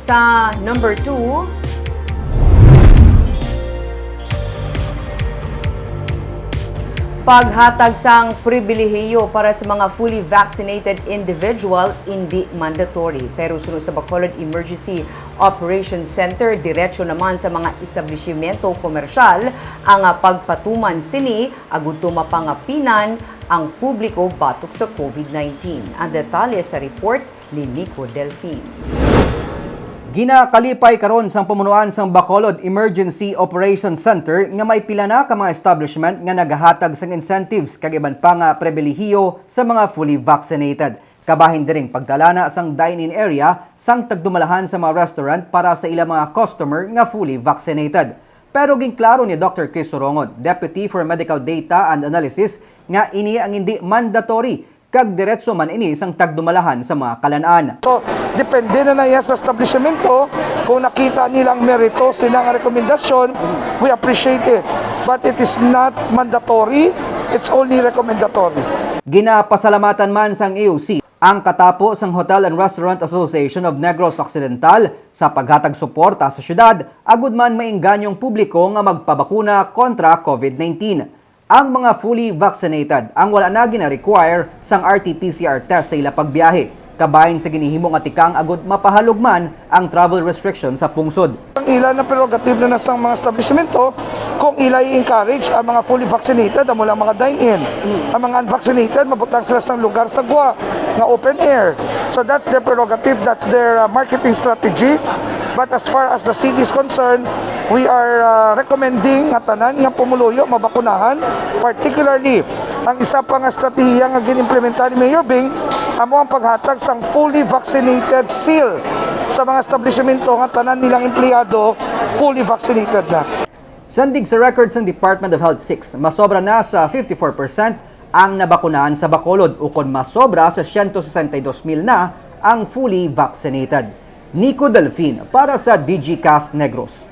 Sa number 2, paghatag sang pribilehiyo para sa mga fully vaccinated individual, hindi mandatory. Pero sunod sa Bacolod Emergency Operations Center, diretso naman sa mga establishmento komersyal ang pagpatuman sini agud mapangapinan ang publiko batok sa COVID-19. Ang detalye sa report ni Nico Delfin. Ginakalipay karon sang pamunuan sang Bacolod Emergency Operations Center nga may pila na ka mga establishment nga nagahatag sang incentives kag iban pa nga pribilehiyo sa mga fully vaccinated. Kabahin diring pagdalana sang dine-in area sang tagdumalahan sa mga restaurant para sa ilang mga customer nga fully vaccinated. Pero ginklaro ni Dr. Chris Sorongod, Deputy for Medical Data and Analysis, nga ini ang hindi mandatory kag diretso man ini sang tagdumalahan sa mga kalan-an. So, depende na yan sa establishmento. Kung nakita nilang merito silang rekomendasyon, we appreciate it. But it is not mandatory, it's only recommendatory. Ginapasalamatan man sang EOC ang katapo sang Hotel and Restaurant Association of Negros Occidental sa paghatag suporta sa syudad, agud man mainganyong publiko nga magpabakuna kontra COVID-19. Ang mga fully vaccinated ang wala na gina-require sang RT-PCR test sa ila pagbiyahe. Kabahin sa ginihimo nga tikang agud mapahalugman ang travel restriction sa pungsod. Ang ilan na prerogative na nasang mga establishmento kung ila i-encourage ang mga fully vaccinated ang mula mga dine-in. Ang mga unvaccinated, mabutang sila sa lugar sa gwa, nga open air. So that's their prerogative, that's their marketing strategy. But as far as the city is concerned, we are recommending nga tanan nga pumuluyo mabakunahan, particularly ang isa pa nga estratehiya nga ginimplementar ni Mayor Bing amo ang paghatag sang fully vaccinated seal sa mga establishmento nga tanan nilang empleyado fully vaccinated na. Sandig sa records ng Department of Health 6, masobra na sa 54% ang nabakunahan sa Bacolod ukon masobra sa 162,000 na ang fully vaccinated. Nico Delfin para sa DigiCast Negros.